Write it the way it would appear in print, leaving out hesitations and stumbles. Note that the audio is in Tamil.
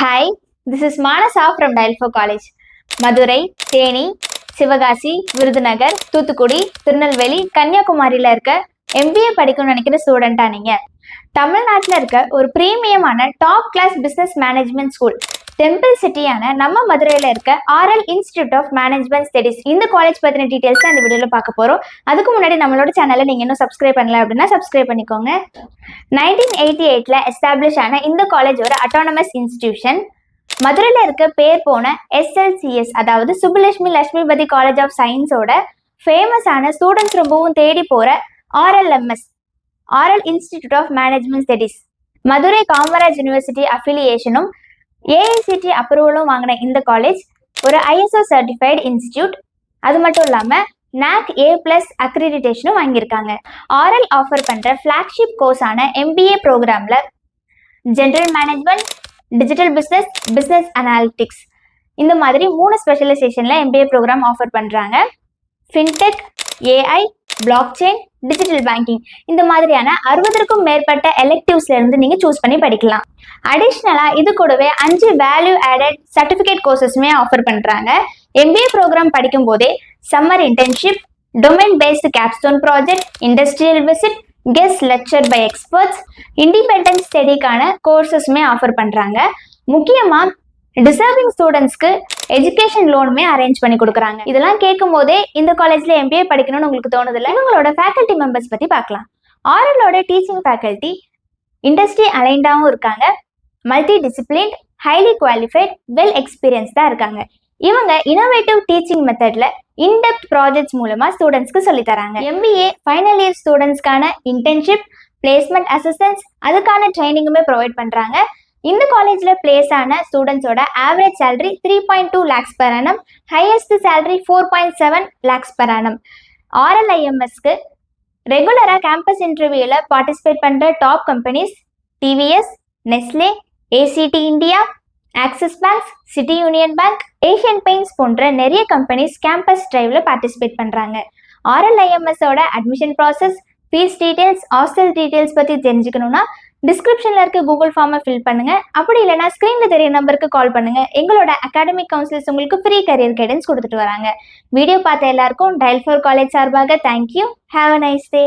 Hi, this is Manasa from Dialfo College. Madurai, Theni, Sivakasi, Virudhunagar, Thoothukudi, Tirunelveli, கன்னியாகுமரியில இருக்க MBA படிக்கணும்னு நினைக்கிற ஸ்டூடெண்டா நீங்க தமிழ்நாட்டில் இருக்க ஒரு பிரீமியமான top class business management school temple சிட்டியான நம்ம மதுரையில் இருக்க RL institute of management studies இந்த காலேஜ் பற்றின டீட்டெயில்ஸ் தான் இந்த வீடியோவில் பார்க்க போகிறோம். அதுக்கு முன்னாடி நம்மளோட சேனலை நீங்கள் இன்னும் சப்ஸ்கிரைப் பண்ணல அப்படின்னா சப்ஸ்கிரைப் பண்ணிக்கோங்க. 1988 எஸ்டாப்ளிஷ் ஆன இந்த காலேஜ் ஒரு அட்டானமஸ் இன்ஸ்டிடியூஷன். மதுரையில் இருக்க பேர் போன SLCS அதாவது சுப்புலட்சுமி லட்சுமிபதி காலேஜ் ஆஃப் சயின்ஸோட ஃபேமஸான ஸ்டூடெண்ட்ஸ் ரொம்பவும் தேடி போகிற RLMS RL institute of management studies Madurai Kamaraj university அஃபிலியேஷனும் AICT அப்ரூவலும் வாங்கின இந்த காலேஜ் ஒரு ISO சர்டிஃபைடு இன்ஸ்டிடியூட். அது மட்டும் இல்லாமல் NAC A+ அக்ரிடிடேஷனும் வாங்கியிருக்காங்க. RL ஆஃபர் பண்ணுற ஃப்ளாக்ஷிப் கோர்ஸான MBA ப்ரோக்ராமில் general management, digital business, business analytics இந்த மாதிரி 3 ஸ்பெஷலைசேஷனில் MBA ப்ரோக்ராம் ஆஃபர் பண்ணுறாங்க. Fintech, AI, blockchain, digital banking இந்த மாதிரியான 60க்கும் மேற்பட்ட எலெக்டிவ்ஸ்லேருந்து நீங்கள் சூஸ் பண்ணி படிக்கலாம். அடிஷ்னலாக இது கூடவே 5 வேல்யூ ஆடட் சர்டிஃபிகேட் கோர்சஸுமே ஆஃபர் பண்ணுறாங்க. MBA ப்ரோக்ராம் படிக்கும் போதே summer internship, domain based capstone project, industrial visit, guest lecture by experts, independent ஸ்டடிக்கான கோர்சஸுமே ஆஃபர் பண்ணுறாங்க. முக்கியமாக டிசர்விங் ஸ்டூடெண்ட்ஸ்க்கு எஜுகேஷன் லோனுமே அரேஞ்ச் பண்ணி கொடுக்குறாங்க. இதெல்லாம் கேட்கும் போதே இந்த காலேஜில் MBA படிக்கணும்னு உங்களுக்கு தோணுதில்லை. இவங்களோட ஃபேக்கல்ட்டி மெம்பர்ஸ் பற்றி பார்க்கலாம். RLோட டீச்சிங் ஃபேக்கல்ட்டி இண்டஸ்ட்ரி அலைண்டாகவும் இருக்காங்க. Multi discipline, highly qualified, well எக்ஸ்பீரியன்ஸ்டாக இருக்காங்க. இவங்க இனோவேட்டிவ் டீச்சிங் மெத்தடில் இன்டெப்த் ப்ராஜெக்ட்ஸ் மூலமாக ஸ்டூடெண்ட்ஸ்க்கு சொல்லித்தராங்க. MBA ஃபைனல் இயர் ஸ்டூடெண்ட்ஸ்க்கான இன்டர்ன்ஷிப், பிளேஸ்மெண்ட் அசிஸ்டன்ஸ் அதுக்கான ட்ரைனிங்குமே ப்ரொவைட் பண்ணுறாங்க. இந்த காலேஜில் பிளேஸ் ஆன ஸ்டூடெண்ட்ஸோட average salary 3.2 lakhs per annum, highest salary 4.7 lakhs per annum. RLIMSக்கு ரெகுலராக கேம்பஸ் இன்டர்வியூவில் பார்ட்டிசிபேட் பண்ணுற top companies TVS, Nestle, ACT India, Axis banks, city union bank, Asian paints போன்ற நிறைய கம்பெனிஸ் கேம்பஸ் டிரைவில் பார்ட்டிசிபேட் பண்ணுறாங்க. RLIMSோட admission process, fees details, hostel details பற்றி தெரிஞ்சுக்கணுன்னா டிஸ்கிரிப்ஷனில் இருக்க கூகுள் ஃபார்மை ஃபில் பண்ணுங்கள். அப்படி இல்லைனா ஸ்க்ரீனில் தெரிய நம்பருக்கு கால் பண்ணுங்கள். எங்களோட அகாடமிக் கவுன்சிலர்ஸ் உங்களுக்கு ஃப்ரீ கரியர் கைடன்ஸ் கொடுத்துட்டு வராங்க. வீடியோ பார்த்த எல்லாருக்கும் Dialfo காலேஜ் சார்பாக thank you. Have a nice day.